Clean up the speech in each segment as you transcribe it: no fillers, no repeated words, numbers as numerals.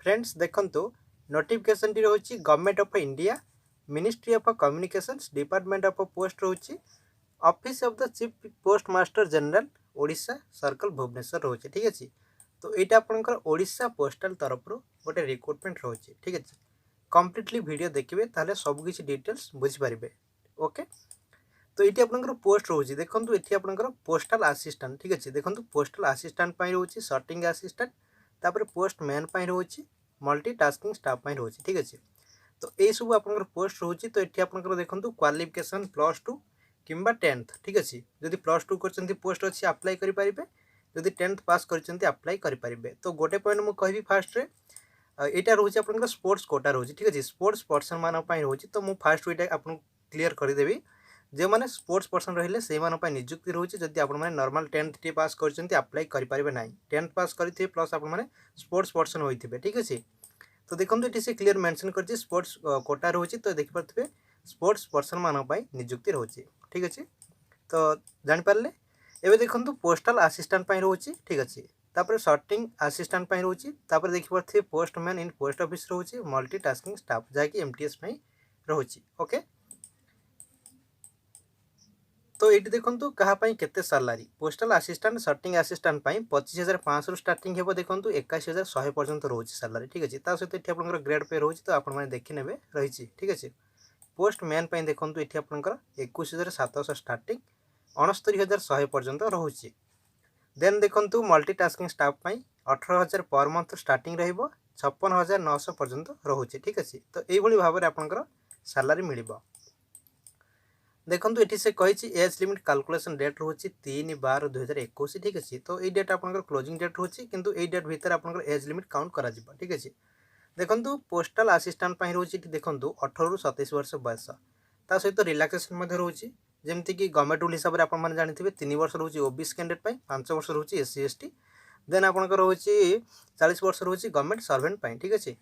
Friends देखंतु notification टी रोची government of India ministry of communications department of post रोची office of the chief postmaster general Odisha circle Bhubaneswar रोचे ठीक अच्छे। तो यहाँ आपंकर ओडिशा पोस्टाल तरफ गोटे रिक्रुटमेंट रोचे ठीक अच्छे। कम्प्लीटली वीडियो देखिए ताहले सबकि डिटेल्स बुझीपारे। ओके तो ये आपंकर पोस्ट रोचे देखो ये आपंकर पोस्टाल आसिस्टेंट ठीक अच्छे। देखो पोस्टाल आसिस्टेंट रोचे सर्टिंग आसिस्टेंट तापर पोस्ट मैन रोचे मल्टी टास्किंग स्टाफ रोचे ठीक अच्छे। तो ये सब आप पोस्ट रोचे तो ये आप देखो क्वालिफिकेशन +2 कि 10th ठीक अच्छे। जदि +2 कर पोस्ट अच्छी अप्लाई करेंगे, जदि 10th पास कर अप्लाई करेंगे। तो गोटे पॉइंट मुझे कहि फास्ट यहाँ रोचे आप स्पोर्ट्स कोटा रोचे ठीक अच्छे। स्पोर्ट्स पर्सन मान रोचे तो मुझे फास्ट ये आपको क्लीयर करदेवी जो मैंने स्पोर्ट्स पर्सन रही से निजुक्ति रोचे। जदि आप नॉर्मल 10th टी पास कर अप्लाई करेंगे ना 10th पास करेंगे प्लस आप स्पोर्ट्स पर्सन होते ठीक अच्छे। तो देखो ये से क्लीयर मेंशन कर स्पोर्ट्स कोटा रोचे तो देखिए स्पोर्ट्स पर्सन मान निजुक्ति रोचे ठीक अच्छे। तो जापारे एवं देखो पोस्टाल आसिस्टेंट रोचे ठीक अच्छे। तापर सर्टिंग आसिस्टेंट रोचे तापर देखिए पोस्टमैन इन पोस्ट ऑफिस रोचे मल्टी टास्किंग स्टाफ जहाँकि एमटीएस रोचे। ओके तो ये देखो कहाँपाई केते salary postal assistant sorting assistant 25,500 starting हे देखो 81,100 पर्यंत रोचे सालारी ठीक अच्छे। सहित ये आप ग्रेड पे रोचे तो आपने देखने रही ठीक अच्छे। पोस्ट मैन देखो ये आपंकर 21,700 स्टार्टिंग 69,100 पर्यंत रोचे। देन देखो multi tasking staff 18,000 per month starting रहिबो 56,900 पर्यंत रोचे ठीक अच्छे। तो यही भाव में आपंकर सालारी मिल देखो ये से कही एज लिमिट कैलकुलेशन डेट रोचे 3/12/2021 ठीक अच्छे। तो ये डेट आप क्लोजिंग डेट रोचे किंतु ये डेट भितर आप एज लिमिट काउंट करा ठीक अच्छे। देखो पोस्टाल आसिस्टेंट रोचे देखो 18 ରୁ 27 वर्ष बयस सहित रिलैक्सेशन रोचे जमती कि गवर्नमेंट रूल हिसाब से आप जानते 3 वर्ष रोचे ओबीसी कैंडिडेट 5 वर्ष रोचे एससी एसटी देन आपंकर रोचे 40 वर्ष रोचे गवर्नमेंट सर्वेंट ठीक अच्छे।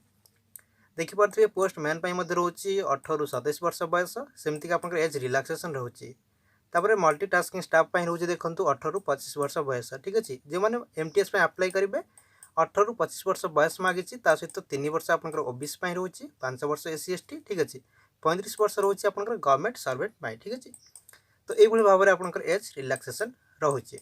देखिपे पोस्ट मैन रोचे 18 ରୁ 27 वर्ष बयस सेमती आप एज रिलैक्सेशन रोचे। तापर मल्टी टास्किंग स्टाफ रोचे देखो 18 ରୁ 25 वर्ष बयस ठीक अच्छे। जो मैंने एमटीएस अप्लाई करेंगे 18 ରୁ 25 वर्ष बयस मांगी सहित 3 वर्ष आप ओबीसी रोचे 5 वर्ष एससी एसटी ठीक अच्छे 35 वर्ष रोचे आप गवर्नमेंट सर्वेंट ठीक अच्छे। तो यही भाव में आप एज रिलैक्सेशन रोचे।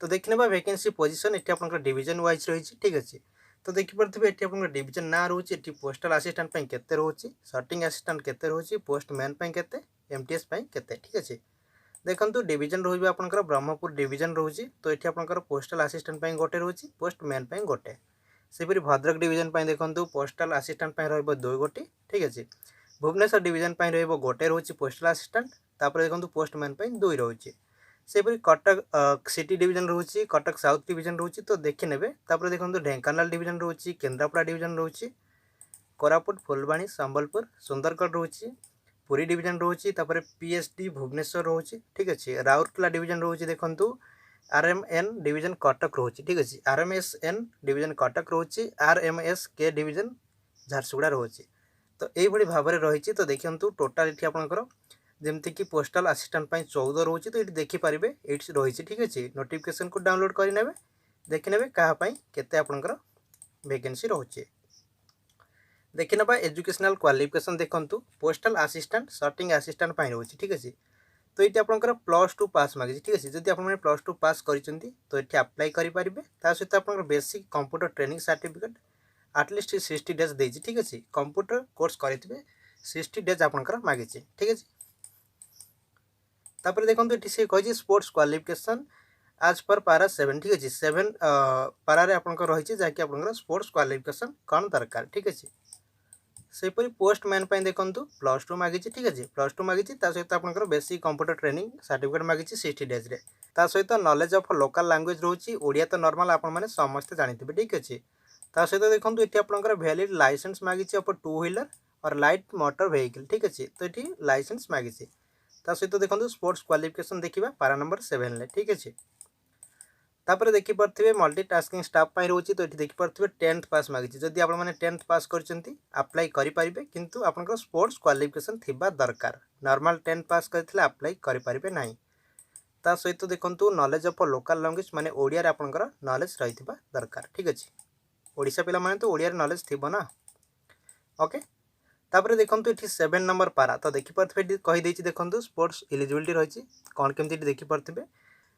तो देखने वैकेंसी पोजीशन ये आप डिविजन वाइज रही ठीक अच्छे। तो देखिपे ये आप डिविजन ना रोचे ये पोस्टाल आसिस्टेंट केते रोचे सर्टिंग आसिस्टेंट केते रोचे पोस्ट मैन केते एमटीएस केते ठीक अच्छे। देखो डिविजन रोज आपंकर ब्रह्मपुर डिविजन रोचे तो ये आपंकर पोस्टाल आसिस्टेंट गोटे रोचे पोस्ट मैन गोटे सेपरी भद्रक डिविजन देखो पोस्टाल आसिस्टेंट रही गोटे ठीक अच्छे। भुवनेश्वर डिविजन गोटे रोचे पोस्टाल आसिस्टेंट तापर देखो पोस्ट मैन 2 रोचे सेपरी कटक सिटी डिविजन रोचे कटक साउथ डिविजन रोचे तो देखी ने देखो ढेंकानाल डिविजन रोचे केन्द्रापड़ा डिविजन रोचे कोरापुट फुलबाणी संबलपुर सुंदरगढ़ रोचे पुरी डिविजन रोचे तापर पीएसडी भुवनेश्वर रोचे ठीक अच्छे। राउरकेला डिविजन रोचे देखो आरएमएन डिविजन कटक रोचे ठीक अच्छे आरएमएसएन डिविजन कटक रोचे आरएमएस के डिविजन झारसुगुड़ा रोचे। तो यही भाव में रही तो देखो टोटाल ये आपंकर जमती कि पोस्टाल आसिस्टेंट 14 रोचे तो ये देखिपारे ये रही ठीक अच्छे। नोटिफिकेशन को डाउनलोड करने देखने कहाँपाई केते आपंकर वैकेंसी रोचे देखने एजुकेशनल क्वालिफिकेशन देखो पोस्टाल आसिस्टेंट सर्टिंग आसिस्टेंट रोचे ठीक अच्छे। तो ये आपंकर +2 पास मांगी ठीक अच्छे। जब आप +2 पास कर तो ये अप्लाई करेंगे सहित आप basic computer training certificate at least 60 days दे ठीक अच्छे। कंप्यूटर कोर्स करेंगे 60 डेज आपंकर मांगी ठीक अच्छे। तापर देखो ये से कही स्पोर्ट्स क्वालिफिकेशन आज पर पारा 7 ठीक अच्छे 7 पारे आपंकर रही जहाँकि आप स्पोर्ट्स क्वालिफिकेशन कौन दरकार ठीक अच्छे। सेपरी पोस्ट मैन देखो +2 मांगी ठीक अच्छे +2 मांगी सहित आप बेसिक कंप्यूटर ट्रेनिंग सर्टिफिकेट मांगी 60 डेज सहित नॉलेज ऑफ लोकल लैंग्वेज रोचे ओडिया तो नॉर्मल आपने समस्ते जानते ठीक अच्छे। सहित देखो ये आपंकर वैलिड लाइसेंस मांगी ऑफ 2 व्हीलर और लाइट मोटर व्हीकल ठीक अच्छे। तो ये लाइसेंस मांगी सहित देखो स्पोर्ट्स क्वालिफिकेशन देखा पारा नंबर 7 ठीक अच्छे। तापर देखिपे मल्टी टास्किंग स्टाफ रोचे तो ये देखिपे 10th पास मांगी जदि आप 10th पास कर अप्लाई करेंगे किंतु आप स्पोर्ट्स क्वालिफिकेशन थिबा दरकार नॉर्मल 10th पास करते अप्लाई करेंगे ना। सहित देखो नॉलेज ऑफ लोकल लैंग्वेज माने ओडिया आपंकर नॉलेज रही दरकार ठीक अच्छे। ओडिशा पिला माने तो ओडिया नॉलेज थिबो ना। ओके तापर देखंतु एठी 7 नंबर पारा तो देखि परथबे कहि देछि देखंतु स्पोर्ट्स एलिजिबिलिटी रहिछि कोन केमति देखि परथबे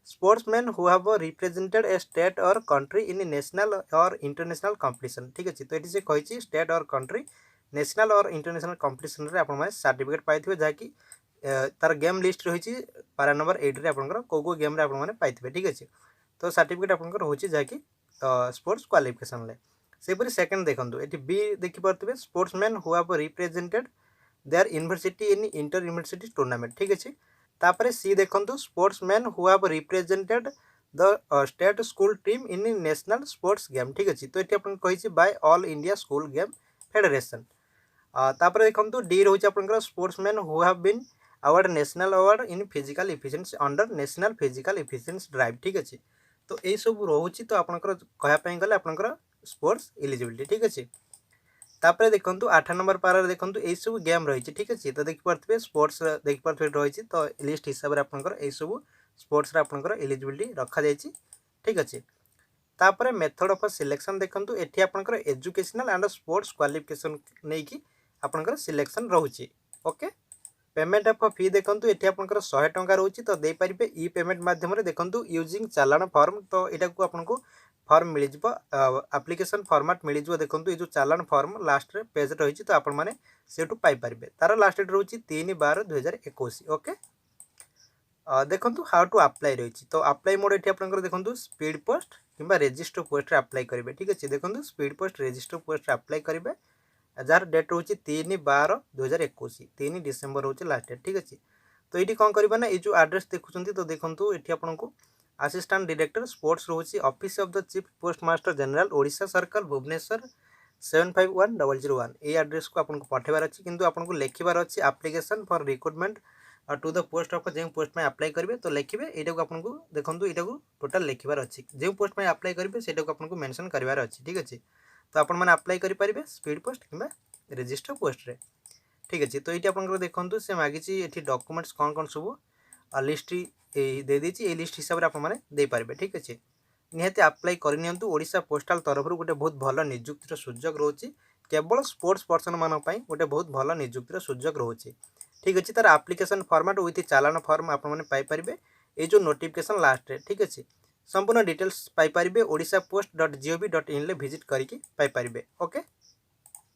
sportsman who have represented a state or country in national or international competition ठीक अछि तो एठी से कहिछि state or country national or international competition रे आपण माने सर्टिफिकेट पाइथिबे जाकि तार गेम लिस्ट रहिछि पारा नंबर 8 रे आपनकर को गेम रे आपण माने पाइथिबे ठीक अछि तो सर्टिफिकेट आपनकर होछि जाकि स्पोर्ट्स क्वालिफिकेशन ले सेपरि सेकंड देखंतु एठी बी देखि परथिबे sportsman who have represented their university in inter university tournament ठीक अछि तापर सी देखंतु sportsman who have represented the state school team in national sports game ठीक अछि तो एठी अपन कहिछि by all India school game federation तापर देखंतु डी रहउछि आपनकर sportsman who have been award national award in physical efficiency under national physical efficiency drive ठीक अछि तो ए सब रहउछि तो आपनकर कहया पय गले आपनकर स्पोर्ट्स एलिजिबिलिटी ठीक अछि तापर देखंतु 8 नंबर पारा देखंतु ए सब गेम रहिछि ठीक अछि तो देखि परथबे स्पोर्ट्स देखि परथबे रहिछि तो लिस्ट हिसाब रे आपनकर ए सब स्पोर्ट्स रे आपनकर एलिजिबिलिटी रखा जायछि ठीक अछि तापर मेथड ऑफ सिलेक्शन देखंतु एठी आपनकर एजुकेशनल एंड स्पोर्ट्स क्वालिफिकेशन नै कि आपनकर सिलेक्शन रहउछि ओके पेमेंट ऑफ फी देखंतु एठी आपनकर 100 टंका रहउछि तो दे परिबे ई पेमेंट माध्यम रे देखंतु यूजिंग चालान फॉर्म तो एटा को आपनको फॉर्म मिल जिवो एप्लिकेशन फॉर्मेट मिल जिवो देखंतु ए जो चालान फॉर्म लास्ट रे पेज रहिछि तो आपण माने सेटु पाई परिबे तार लास्ट डेट रहउछि 3/12/2021 ओके देखंतु हाउ टू अप्लाई रहिछि तो अप्लाई मोड एठी आपनकर देखंतु स्पीड पोस्ट किबा रजिस्टर पोस्ट रे अप्लाई करिवे ठीक अछि देखंतु स्पीड पोस्ट रजिस्टर पोस्ट रे अप्लाई करिवे जार डेट रहउछि 3/12/2021 3 डिसेंबर रहउछि लास्ट डेट ठीक अछि तो एठी कोन करबा ना ए जो एड्रेस देखुछंती तो देखंतु एठी आपनको असिस्टेंट डायरेक्टर स्पोर्ट्स रहउछि office of the chief postmaster general Odisha circle Bhubaneswar 751001 ए एड्रेस को आपनको पठेबार अछि किंतु आपनको लेखिबार अछि application for recruitment to the post of जे पोस्ट में अप्लाई करिवे तो लेखिबे एटा को आपनको देखंतु एटा को टोटल लेखिबार अछि जे पोस्ट में अप्लाई करिवे सेटा को आपनको मेंशन करिवार अछि ठीक अछि तो आपण माने अप्लाई करि परिबे स्पीड पोस्ट किबा रजिस्टर पोस्ट रे ठीक अछि तो एटा आपनको देखंतु से मागिछि एठी डॉक्यूमेंट्स कोन कोन सब लिस्ट दे दी ए लिस्ट हिसाब से आप दे पारे ठीक अच्छे निहाती अप्लाई करनी ओडिशा पोस्टाल तरफ गोटे बहुत भल निजुक्तिर सुजोग रोचे केवल स्पोर्ट्स पर्सन मान गोटे बहुत भल निजुक्तिर सुजोग रोचे ठीक अच्छे तार application format with challan form आपरे ये जो नोटिफिकेशन लास्ट रे ठीक अच्छे संपूर्ण डिटेल्स पाइपर ओडिशा पोस्ट .gov.in भिजिट करके ओके।